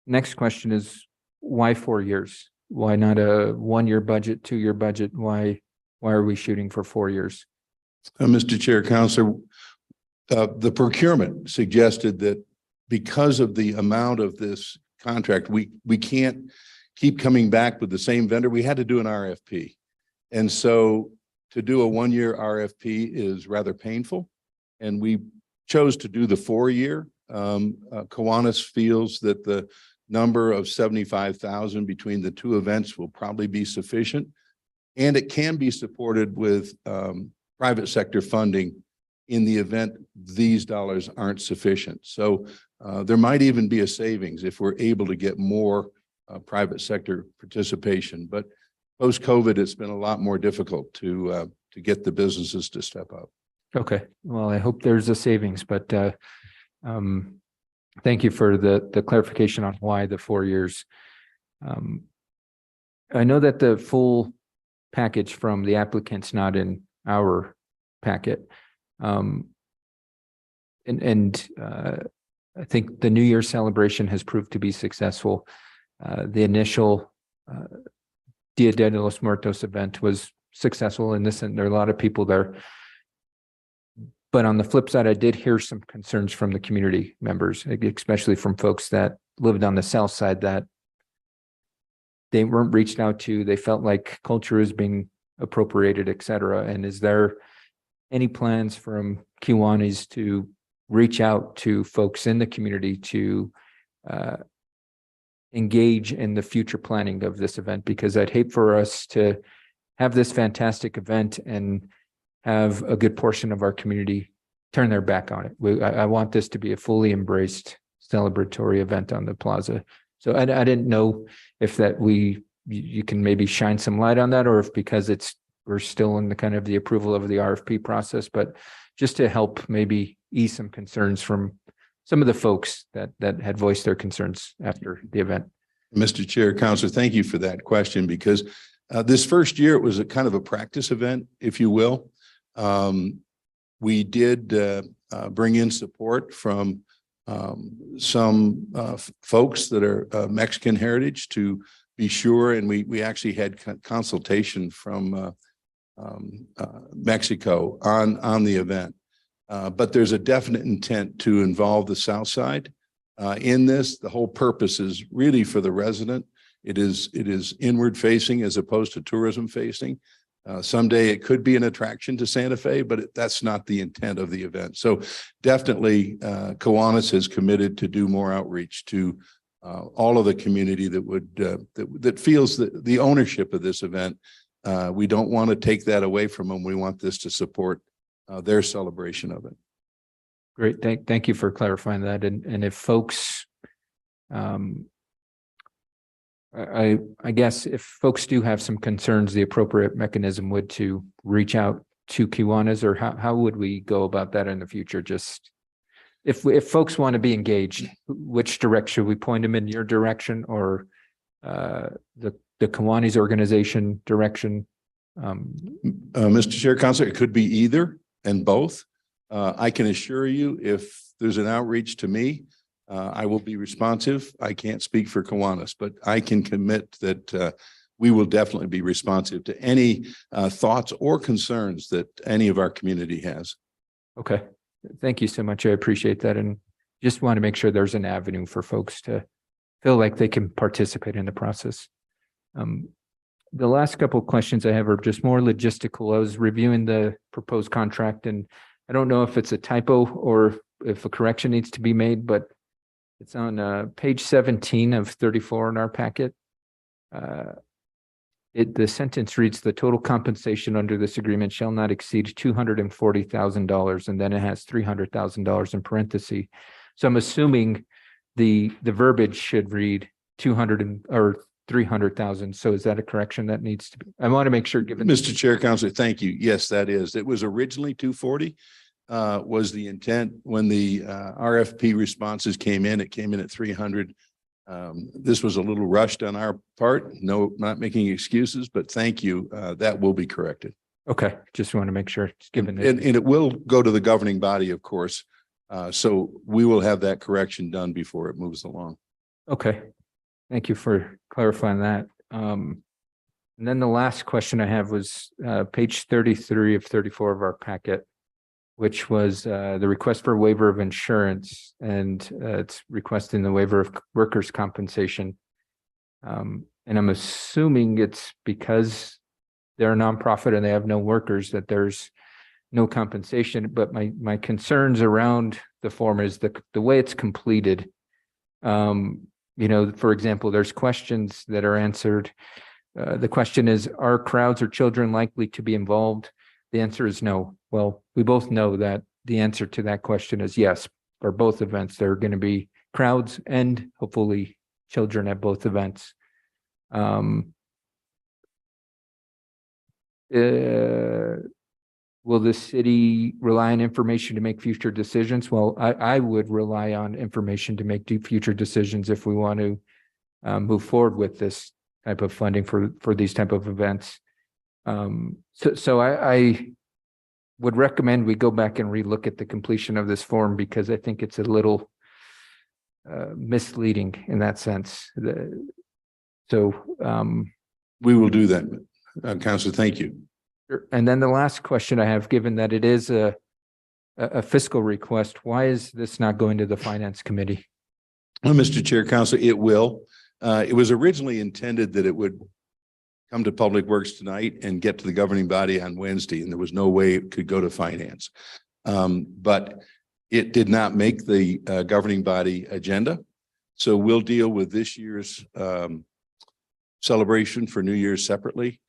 Next question is, why 4 years? Why not a 1-year budget, 2-year budget? Why are we shooting for 4 years? Mr. Chair, Councilor, the procurement suggested that because of the amount of this contract, we can't keep coming back with the same vendor. We had to do an RFP. And so to do a 1-year RFP is rather painful. And we chose to do the 4-year. Kiwanis feels that the number of 75,000 between the two events will probably be sufficient. And it can be supported with private sector funding in the event these dollars aren't sufficient. So there might even be a savings if we're able to get more private sector participation. But post-COVID, it's been a lot more difficult to get the businesses to step up. Okay, well, I hope there's a savings, but thank you for the clarification on why the 4 years. I know that the full package from the applicant's not in our packet. I think the New Year celebration has proved to be successful. The initial Dia de los Muertos event was successful in this, and there are a lot of people there. But on the flip side, I did hear some concerns from the community members, especially from folks that lived on the south side, that they weren't reached out to. They felt like culture is being appropriated, et cetera. And is there any plans from Kiwanis to reach out to folks in the community to engage in the future planning of this event? Because I'd hate for us to have this fantastic event and have a good portion of our community turn their back on it. I want this to be a fully embraced celebratory event on the plaza. So I didn't know if you can maybe shine some light on that, or if because we're still in the kind of the approval of the RFP process, but just to help maybe ease some concerns from some of the folks that had voiced their concerns after the event. Mr. Chair, Counselor, thank you for that question because this first year it was a kind of a practice event, if you will. We did bring in support from some folks that are Mexican heritage to be sure, and we actually had consultation from Mexico on the event. But there's a definite intent to involve the South Side in this. The whole purpose is really for the resident. It is inward facing as opposed to tourism facing. Someday it could be an attraction to Santa Fe, but that's not the intent of the event. So definitely Kiwanis has committed to do more outreach to all of the community that would that feels the ownership of this event. We don't want to take that away from them. We want this to support their celebration of it. Great. Thank you for clarifying that. And if folks, I guess if folks do have some concerns, the appropriate mechanism would to reach out to Kiwanis, or how would we go about that in the future? Just if folks want to be engaged, which direction should we point them in, your direction or the Kiwanis organization direction? Mr. Chair, Counselor, it could be either and both. I can assure you if there's an outreach to me, I will be responsive. I can't speak for Kiwanis, but I can commit that we will definitely be responsive to any thoughts or concerns that any of our community has. Okay. Thank you so much. I appreciate that. And just want to make sure there's an avenue for folks to feel like they can participate in the process. The last couple of questions I have are just more logistical. I was reviewing the proposed contract and I don't know if it's a typo or if a correction needs to be made, but it's on page 17 of 34 in our packet. The sentence reads, the total compensation under this agreement shall not exceed $240,000. And then it has $300,000 in parentheses. So I'm assuming the verbiage should read 200 or 300,000. So is that a correction that needs to be? I want to make sure given. Mr. Chair, Counselor, thank you. Yes, that is. It was originally 240 was the intent. When the RFP responses came in, it came in at 300. This was a little rushed on our part. No, not making excuses, but thank you. That will be corrected. Okay. Just want to make sure it's given. And it will go to the governing body, of course. So we will have that correction done before it moves along. Okay. Thank you for clarifying that. And then the last question I have was page 33 of 34 of our packet, which was the request for waiver of insurance, and it's requesting the waiver of workers' compensation. And I'm assuming it's because they're a nonprofit and they have no workers that there's no compensation. But my concerns around the form is the way it's completed. You know, for example, there's questions that are answered. The question is, are crowds or children likely to be involved? The answer is no. Well, we both know that the answer to that question is yes. For both events, there are going to be crowds and hopefully children at both events. Will the city rely on information to make future decisions? Well, I would rely on information to make future decisions if we want to move forward with this type of funding for these type of events. So I would recommend we go back and relook at the completion of this form because I think it's a little misleading in that sense. We will do that, Councilor. Thank you. And then the last question I have, given that it is a fiscal request, why is this not going to the Finance Committee? Well, Mr. Chair, Councilor, it will. It was originally intended that it would come to Public Works tonight and get to the governing body on Wednesday, and there was no way it could go to Finance. But it did not make the governing body agenda. So we'll deal with this year's celebration for New Year's separately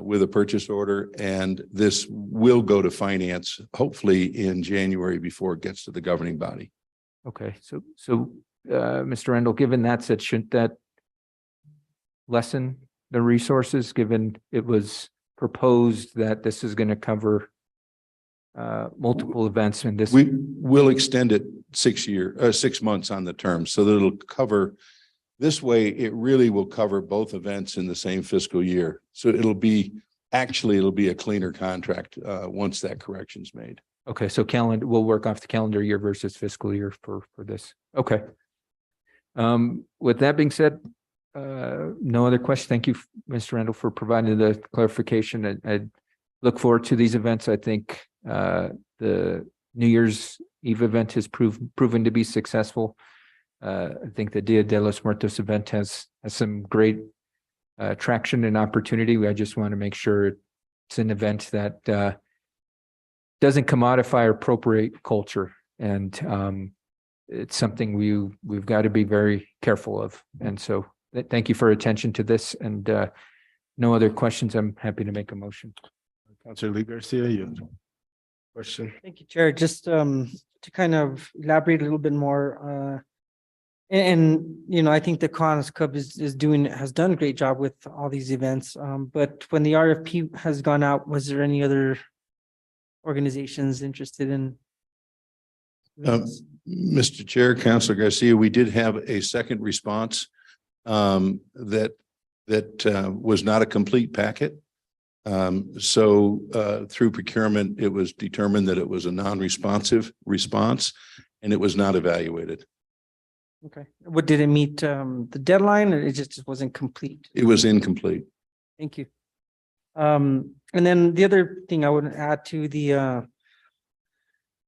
with a purchase order, and this will go to Finance hopefully in January before it gets to the governing body. Okay, so Mr. Rendell, given that said, shouldn't that lessen the resources given it was proposed that this is going to cover multiple events and this. We will extend it 6 months on the term so that it'll cover. This way, it really will cover both events in the same fiscal year. So it'll be a cleaner contract once that correction's made. Okay, so calendar, we'll work off the calendar year versus fiscal year for this. Okay. With that being said, no other questions. Thank you, Mr. Randall, for providing the clarification. I look forward to these events. I think the New Year's Eve event has proven to be successful. I think the Dia de los Muertos event has some great traction and opportunity. I just want to make sure it's an event that doesn't commodify or appropriate culture, and it's something we've got to be very careful of. And so, thank you for attention to this. And no other questions. I'm happy to make a motion. Councilor Lee Garcia, you have a question? Thank you, Chair. Just to kind of elaborate a little bit more. And you know, I think the Kiwanis Club has done a great job with all these events. But when the RFP has gone out, was there any other organizations interested in? Mr. Chair, Councilor Garcia, we did have a second response that was not a complete packet. So through procurement, it was determined that it was a non-responsive response and it was not evaluated. Okay. What, did it meet the deadline, or it just wasn't complete? It was incomplete. Thank you. And then the other thing I would add to the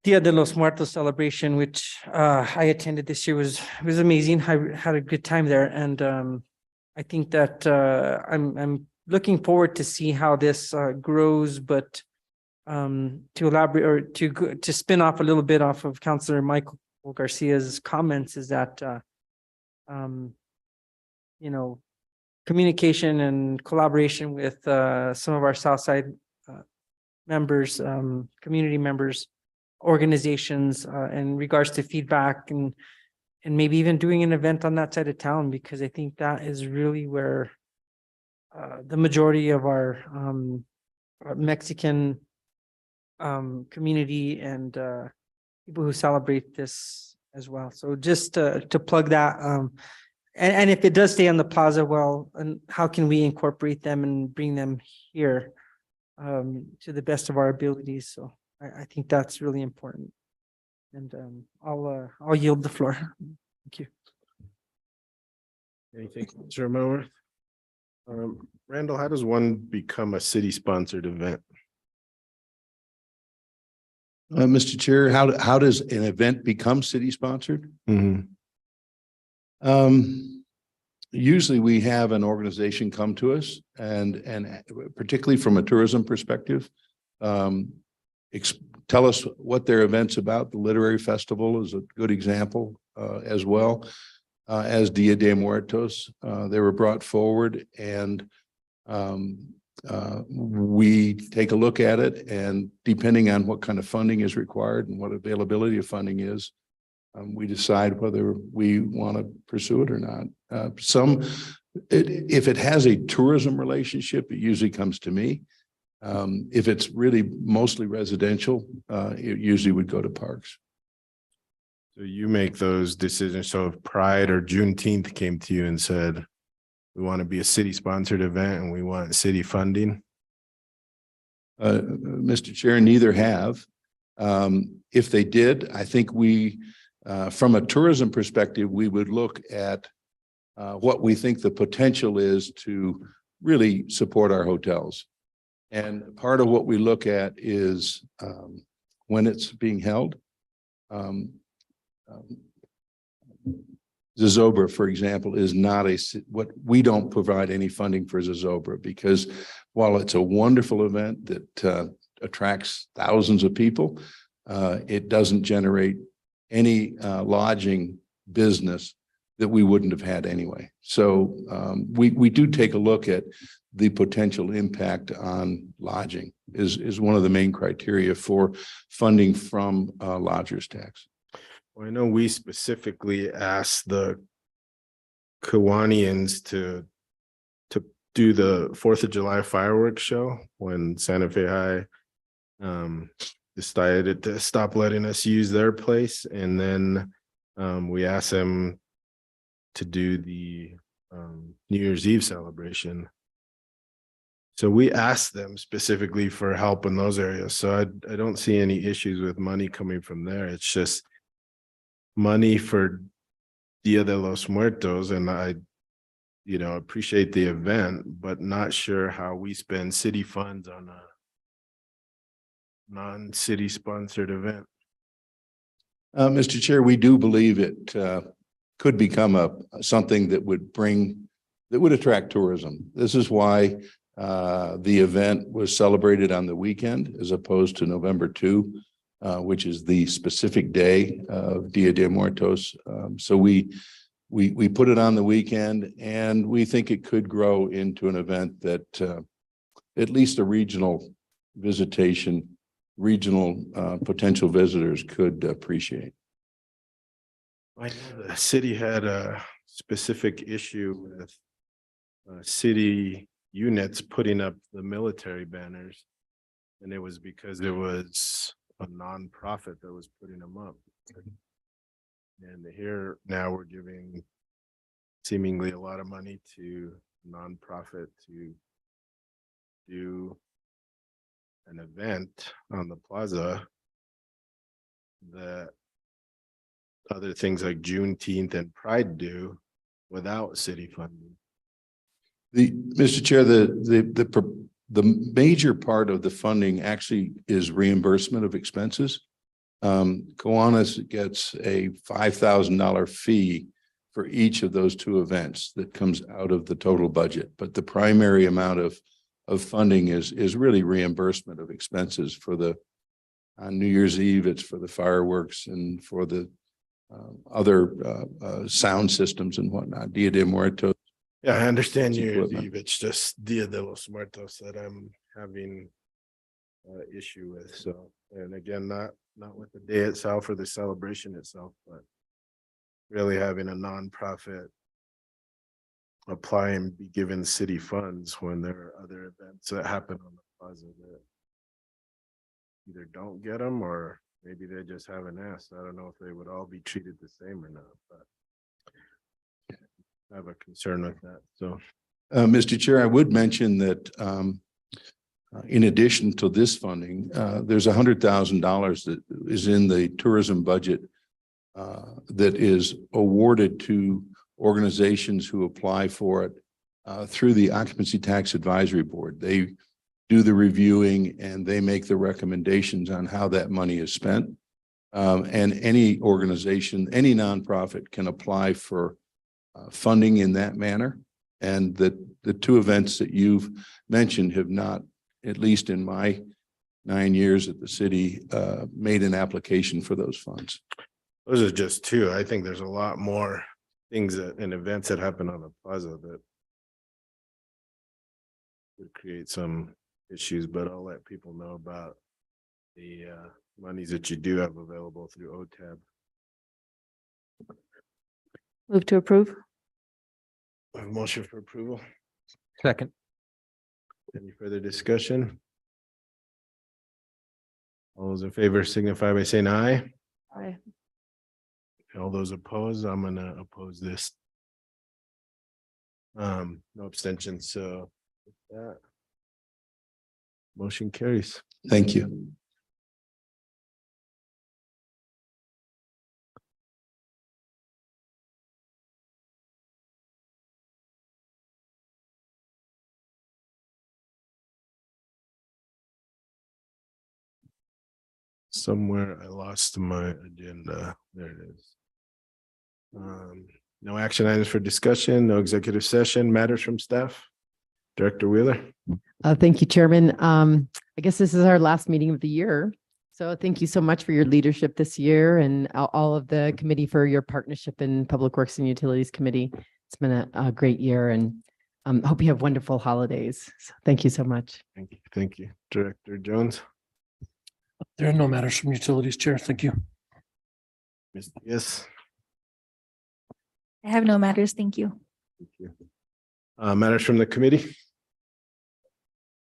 Dia de los Muertos celebration, which I attended this year, was amazing. I had a good time there, and I think that I'm looking forward to see how this grows. But to elaborate or to spin off a little bit off of Councilor Michael Garcia's comments, is that you know, communication and collaboration with some of our Southside members, community members, organizations in regards to feedback and maybe even doing an event on that side of town, because I think that is really where the majority of our Mexican community and people who celebrate this as well. So just to plug that, and if it does stay on the plaza, well, and how can we incorporate them and bring them here to the best of our abilities? So I think that's really important. And I'll yield the floor. Thank you. Anything, Mr. Mower? Randall, how does one become a city-sponsored event? Mr. Chair, how does an event become city-sponsored? Usually we have an organization come to us and particularly from a tourism perspective, tell us what their event's about. The Literary Festival is a good example as well as Dia de Muertos. They were brought forward and we take a look at it, and depending on what kind of funding is required and what availability of funding is, we decide whether we want to pursue it or not. If it has a tourism relationship, it usually comes to me. If it's really mostly residential, it usually would go to Parks. So you make those decisions. So if Pride or Juneteenth came to you and said, we want to be a city-sponsored event and we want city funding? Mr. Chair, neither have. If they did, I think we, from a tourism perspective, we would look at what we think the potential is to really support our hotels. And part of what we look at is when it's being held. Zozobra, for example, is not we don't provide any funding for Zozobra, because while it's a wonderful event that attracts thousands of people, it doesn't generate any lodging business that we wouldn't have had anyway. So we do take a look at the potential impact on lodging is one of the main criteria for funding from lodgers tax. Well, I know we specifically asked the Kiwanians to do the 4th of July fireworks show when Santa Fe High decided to stop letting us use their place. And then we asked them to do the New Year's Eve celebration. So we asked them specifically for help in those areas. So I don't see any issues with money coming from there. It's just money for Dia de los Muertos. And I, appreciate the event, but not sure how we spend city funds on a non-city sponsored event. Mr. Chair, we do believe it could become something that would attract tourism. This is why the event was celebrated on the weekend as opposed to November 2, which is the specific day of Dia de Muertos. So we put it on the weekend, and we think it could grow into an event that at least a regional visitation, regional potential visitors could appreciate. I know the city had a specific issue with city units putting up the military banners, and it was because it was a nonprofit that was putting them up. And here now we're giving seemingly a lot of money to nonprofit to do an event on the plaza that other things like Juneteenth and Pride do without city funding. Mr. Chair, the major part of the funding actually is reimbursement of expenses. Kiwanis gets a $5,000 fee for each of those two events that comes out of the total budget. But the primary amount of funding is really reimbursement of expenses for on New Year's Eve, it's for the fireworks and for the other sound systems and whatnot. Dia de Muertos. Yeah, I understand New Year's Equipment. Eve. It's just Dia de los Muertos that I'm having issue with. So, and again, not with the day itself or the celebration itself, but really having a nonprofit apply and be given city funds when there are other events that happen on the plaza that either don't get them or maybe they just haven't asked. I don't know if they would all be treated the same or not, but I have a concern with that. So, Mr. Chair, I would mention that in addition to this funding, there's $100,000 that is in the tourism budget that is awarded to organizations who apply for it through the Occupancy Tax Advisory Board. They do the reviewing and they make the recommendations on how that money is spent. And any organization, any nonprofit can apply for funding in that manner. And the two events that you've mentioned have not, at least in my 9 years at the city, made an application for those funds. those are just two. I think there's a lot more things and events that happen on the plaza that would create some issues, but I'll let people know about the monies that you do have available through OTAB. Move to approve. I have a motion for approval. Second. Any further discussion? All those in favor signify by saying aye. Aye. All those opposed, I'm gonna oppose this. No abstentions, so with that. Motion carries. Thank you. Somewhere I lost my agenda. There it is. No action items for discussion, no executive session, matters from staff. Director Wheeler. Thank you, Chairman. I guess this is our last meeting of the year. So thank you so much for your leadership this year and all of the committee for your partnership in Public Works and Utilities Committee. It's been a great year and hope you have wonderful holidays. So thank you so much. Thank you. Thank you. Director Jones. There are no matters from utilities, Chair. Thank you. Yes. I have no matters. Thank you. Thank you. Matters from the committee.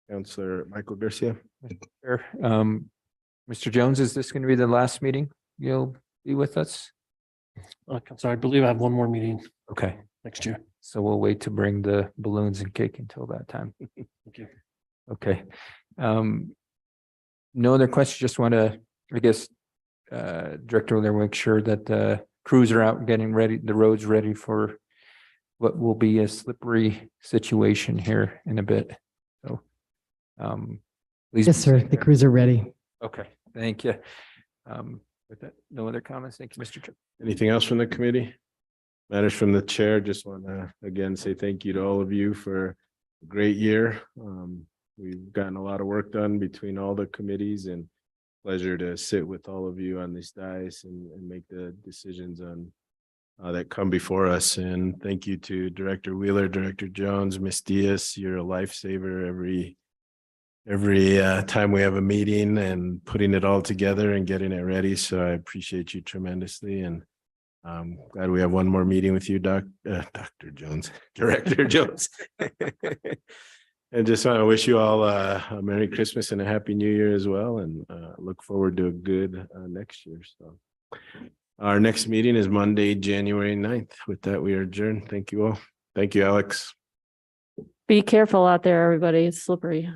Counselor Michael Garcia. Sure. Mr. Jones, is this going to be the last meeting you'll be with us? Counselor, I believe I have one more meeting Okay, next year. so we'll wait to bring the balloons and cake until that time. Thank you. Okay. No other questions, just want to, I guess, Director, there, make sure that the crews are out getting ready, the roads ready for what will be a slippery situation here in a bit. So, please. Yes, sir. The crews are ready. Okay, thank you. With that, no other comments. Thank you, Mr. Chair. Anything else from the committee? Matters from the chair. Just want to again say thank you to all of you for a great year. We've gotten a lot of work done between all the committees, and pleasure to sit with all of you on this dais and make the decisions on that come before us. And thank you to Director Wheeler, Director Jones, Ms. Diaz. You're a lifesaver every time we have a meeting and putting it all together and getting it ready. So I appreciate you tremendously, and glad we have one more meeting with you, Dr. Jones, Director Jones. And just want to wish you all a Merry Christmas and a Happy New Year as well, and look forward to a good next year. So our next meeting is Monday, January 9th. With that, we are adjourned. Thank you all. Thank you, Alex. Be careful out there, everybody. It's slippery.